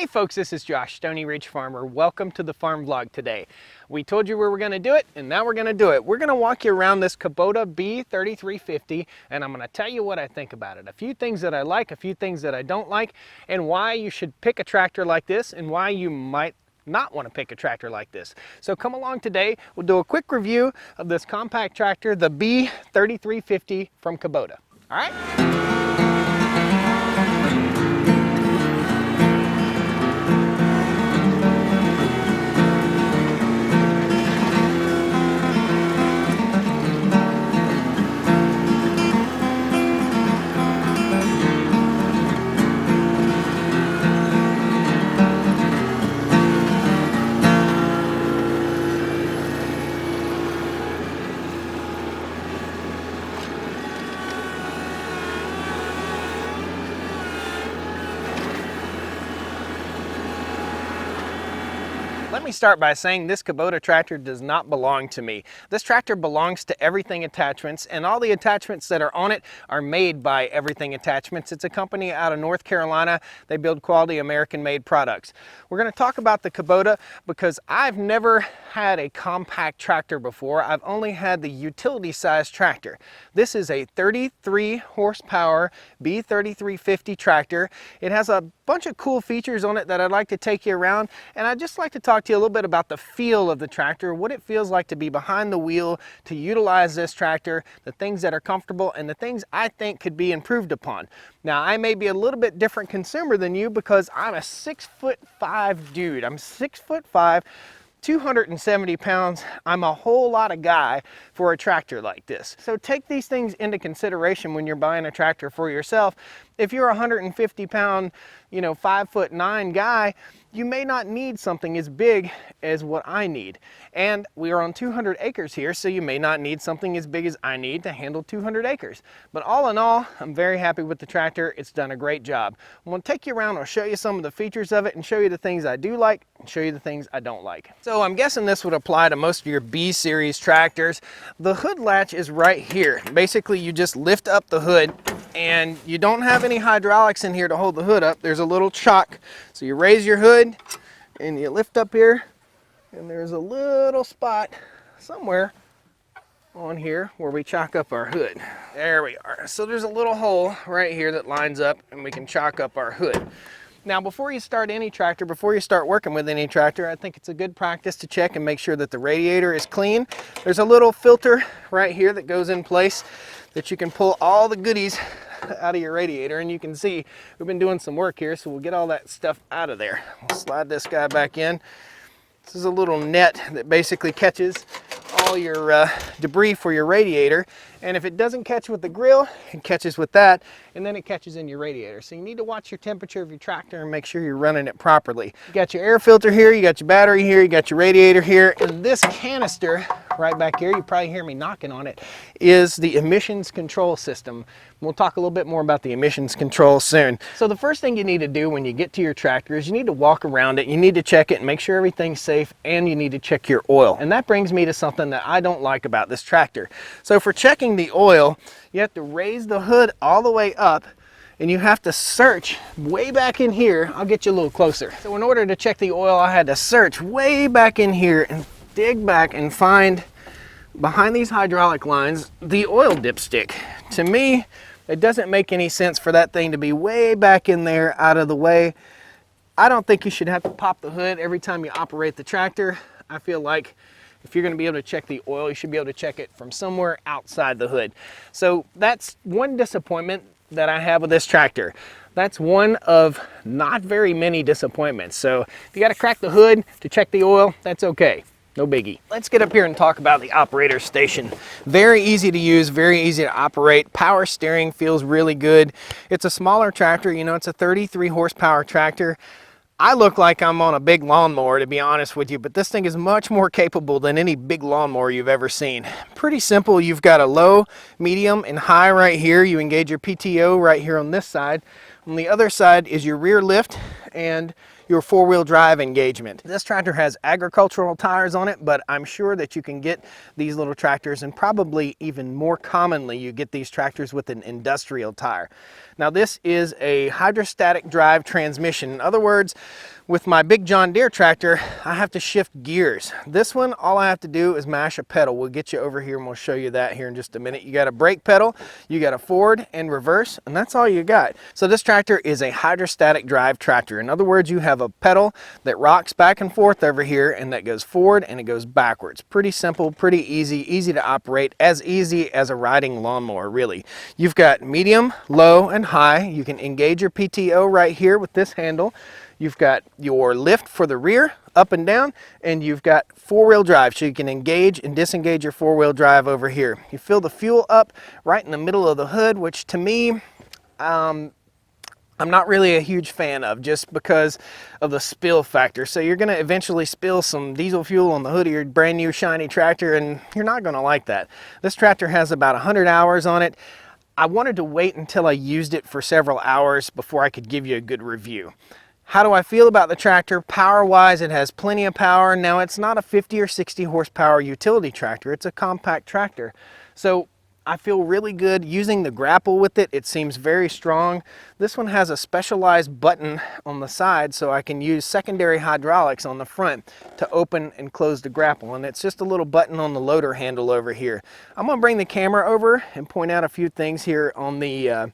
Hey folks, this is Josh, Stoney Ridge Farmer. Welcome to the farm vlog today. We told you we were going to do it, and now we're going to do it. We're going to walk you around this Kubota B3350, and I'm going to tell you what I think about it. A few things that I like, a few things that I don't like, and why you should pick a tractor like this, and why you might not want to pick a tractor like this. So come along today. We'll do a quick review of this compact tractor, the B3350 from Kubota. All right? Let me start by saying this Kubota tractor does not belong to me. This tractor belongs to Everything Attachments, and all the attachments that are on it are made by Everything Attachments. It's a company out of North Carolina. They build quality American-made products. We're going to talk about the Kubota because I've never had a compact tractor before. I've only had the utility-sized tractor. This is a 33 horsepower B3350 tractor. It has a bunch of cool features on it that I'd like to take you around, and I'd just like to talk to you a little bit about the feel of the tractor, what it feels like to be behind the wheel, to utilize this tractor, the things that are comfortable, and the things I think could be improved upon. Now, I may be a little bit different consumer than you because I'm a 6'5" dude. I'm 6'5", 270 pounds. I'm a whole lot of guy for a tractor like this. So take these things into consideration when you're buying a tractor for yourself. If you're a 150 pound, 5'9" guy, you may not need something as big as what I need. And we are on 200 acres here, so you may not need something as big as I need to handle 200 acres. But all in all, I'm very happy with the tractor. It's done a great job. I'm gonna take you around, I'll show you some of the features of it and show you the things I do like and show you the things I don't like. So I'm guessing this would apply to most of your B-series tractors. The hood latch is right here. Basically, you just lift up the hood and you don't have any hydraulics in here to hold the hood up. There's a little chock. So you raise your hood and you lift up here, and there's a little spot somewhere on here where we chock up our hood. There we are. So there's a little hole right here that lines up and we can chock up our hood. Now, before you start any tractor, before you start working with any tractor, I think it's a good practice to check and make sure that the radiator is clean. There's a little filter right here that goes in place that you can pull all the goodies out of your radiator, and you can see we've been doing some work here, so we'll get all that stuff out of there. We'll slide this guy back in. This is a little net that basically catches all your debris for your radiator, and if it doesn't catch with the grill, it catches with that, and then it catches in your radiator. So you need to watch your temperature of your tractor and make sure you're running it properly. You got your air filter here, you got your battery here, you got your radiator here, and this canister right back here, you probably hear me knocking on it, is the emissions control system. We'll talk a little bit more about the emissions control soon. So the first thing you need to do when you get to your tractor is you need to walk around it, you need to check it and make sure everything's safe, and you need to check your oil. And that brings me to something that I don't like about this tractor. So for checking the oil, you have to raise the hood all the way up, and you have to search way back in here. I'll get you a little closer. So in order to check the oil, I had to search way back in here and dig back and find behind these hydraulic lines the oil dipstick. To me, it doesn't make any sense for that thing to be way back in there out of the way. I don't think you should have to pop the hood every time you operate the tractor. I feel like if you're going to be able to check the oil, you should be able to check it from somewhere outside the hood. So that's one disappointment that I have with this tractor. That's one of not very many disappointments. So if you got to crack the hood to check the oil, that's okay. No biggie. Let's get up here and talk about the operator station. Very easy to use, very easy to operate. Power steering feels really good. It's a smaller tractor, it's a 33 horsepower tractor. I look like I'm on a big lawnmower, to be honest with you, but this thing is much more capable than any big lawnmower you've ever seen. Pretty simple. You've got a low, medium, and high right here. You engage your PTO right here on this side. On the other side is your rear lift and your four-wheel drive engagement. This tractor has agricultural tires on it, but I'm sure that you can get these little tractors, and probably even more commonly you get these tractors with an industrial tire. Now this is a hydrostatic drive transmission. In other words, with my big John Deere tractor, I have to shift gears. This one, all I have to do is mash a pedal. We'll get you over here and we'll show you that here in just a minute. You got a brake pedal, you got a forward and reverse, and that's all you got. So this tractor is a hydrostatic drive tractor. In other words, you have a pedal that rocks back and forth over here, and that goes forward and it goes backwards. Pretty simple, pretty easy to operate, as easy as a riding lawnmower, really. You've got medium, low, and high. You can engage your PTO right here with this handle. You've got your lift for the rear, up and down, and you've got four-wheel drive, so you can engage and disengage your four-wheel drive over here. You fill the fuel up right in the middle of the hood, which to me, I'm not really a huge fan of, just because of the spill factor. So you're gonna eventually spill some diesel fuel on the hood of your brand new shiny tractor, and you're not gonna like that. This tractor has about 100 hours on it. I wanted to wait until I used it for several hours before I could give you a good review. How do I feel about the tractor? Power-wise, it has plenty of power. Now, it's not a 50 or 60 horsepower utility tractor. It's a compact tractor. So I feel really good using the grapple with it. It seems very strong. This one has a specialized button on the side, so I can use secondary hydraulics on the front to open and close the grapple. And it's just a little button on the loader handle over here. I'm gonna bring the camera over and point out a few things here on the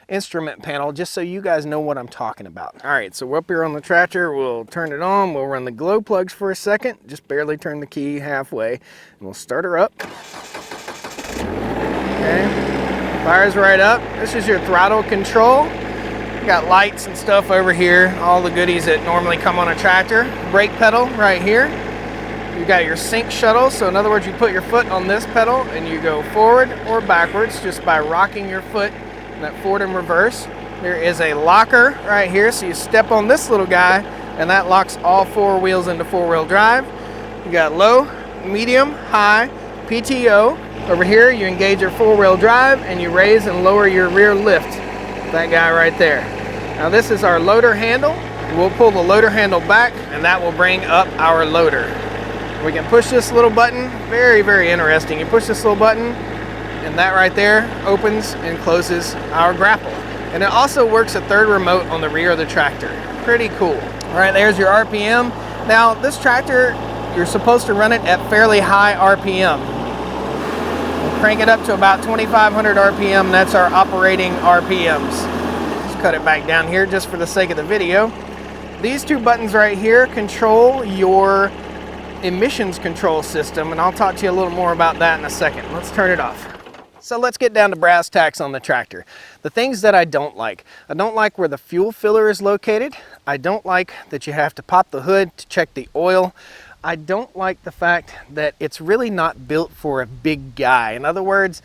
instrument panel, just so you guys know what I'm talking about. All right, so we're up here on the tractor. We'll turn it on. We'll run the glow plugs for a second. Just barely turn the key halfway, and we'll start her up. Okay, fires right up. This is your throttle control. You got lights and stuff over here, all the goodies that normally come on a tractor. Brake pedal right here. You got your sync shuttle, so in other words, you put your foot on this pedal and you go forward or backwards just by rocking your foot, that forward and reverse. There is a locker right here, so you step on this little guy and that locks all four wheels into four-wheel drive. You got low, medium, high, PTO. Over here you engage your four-wheel drive and you raise and lower your rear lift. That guy right there. Now this is our loader handle. We'll pull the loader handle back and that will bring up our loader. We can push this little button. Very interesting. You push this little button and that right there opens and closes our grapple. And it also works a third remote on the rear of the tractor. Pretty cool. All right, there's your RPM. Now this tractor, you're supposed to run it at fairly high RPM. We'll crank it up to about 2,500 RPM. That's our operating RPMs. Just cut it back down here just for the sake of the video. These two buttons right here control your emissions control system, and I'll talk to you a little more about that in a second. Let's turn it off. So let's get down to brass tacks on the tractor. The things that I don't like where the fuel filler is located. I don't like that you have to pop the hood to check the oil. I don't like the fact that it's really not built for a big guy. In other words,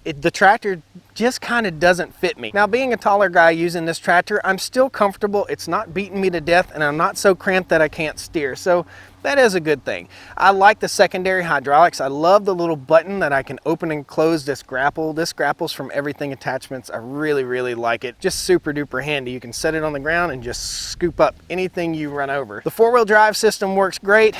the tractor just kind of doesn't fit me. Now, being a taller guy using this tractor, I'm still comfortable. It's not beating me to death, and I'm not so cramped that I can't steer. So that is a good thing. I like the secondary hydraulics. I love the little button that I can open and close this grapple. This grapple's from Everything Attachments. I really like it. Just super duper handy. You can set it on the ground and just scoop up anything you run over. The four-wheel drive system works great.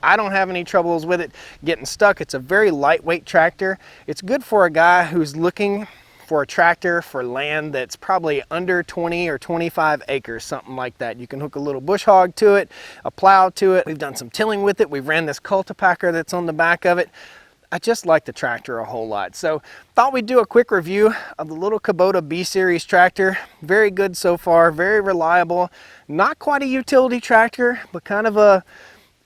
I don't have any troubles with it getting stuck. It's a very lightweight tractor. It's good for a guy who's looking for a tractor for land that's probably under 20 or 25 acres, something like that. You can hook a little bush hog to it, a plow to it. We've done some tilling with it. We've ran this cultipacker that's on the back of it. I just like the tractor a whole lot. So thought we'd do a quick review of the little Kubota B-Series tractor. Very good so far, very reliable. Not quite a utility tractor, but kind of a,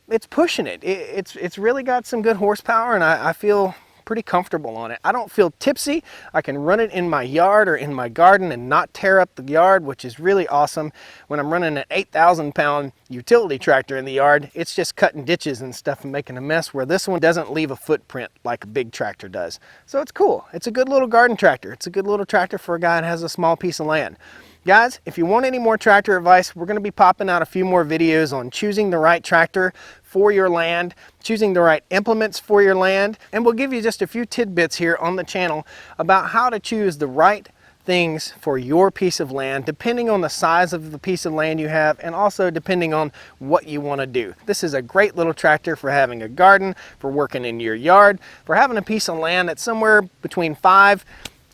it's pushing it. It's really got some good horsepower, and I feel pretty comfortable on it. I don't feel tipsy. I can run it in my yard or in my garden and not tear up the yard, which is really awesome. When I'm running an 8,000-pound utility tractor in the yard, it's just cutting ditches and stuff and making a mess, where this one doesn't leave a footprint like a big tractor does. So it's cool. It's a good little garden tractor. It's a good little tractor for a guy that has a small piece of land. Guys, if you want any more tractor advice, we're going to be popping out a few more videos on choosing the right tractor for your land, choosing the right implements for your land, and we'll give you just a few tidbits here on the channel about how to choose the right things for your piece of land, depending on the size of the piece of land you have, and also depending on what you want to do. This is a great little tractor for having a garden, for working in your yard, for having a piece of land that's somewhere between 5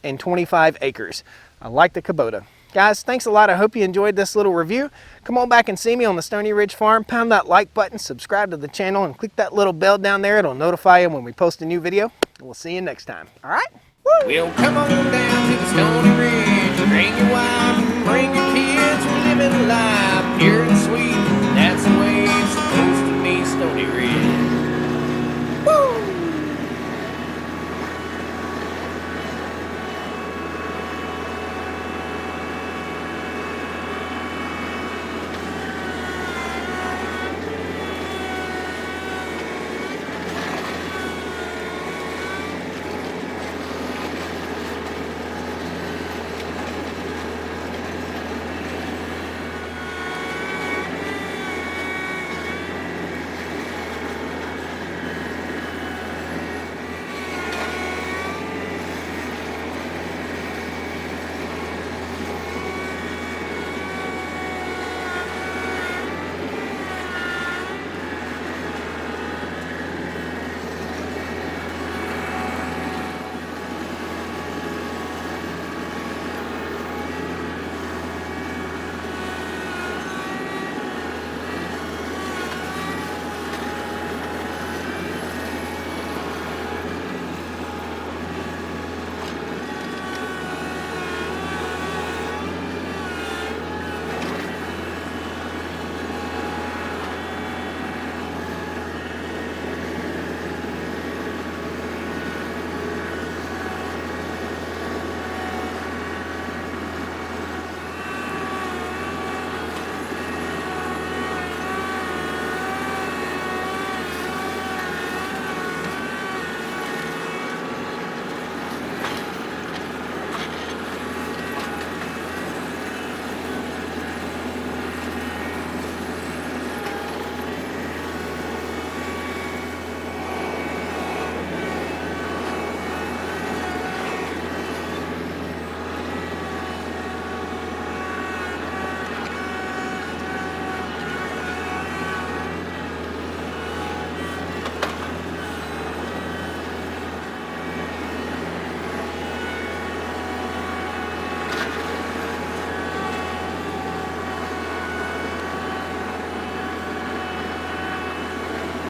and 25 acres. I like the Kubota. Guys, thanks a lot. I hope you enjoyed this little review. Come on back and see me on the Stoney Ridge Farm. Pound that like button, subscribe to the channel, and click that little bell down there. It'll notify you when we post a new video. We'll see you next time. All right? Woo! Well, come on down to the Stoney Ridge. Bring your wife, bring your kids. We're living life here in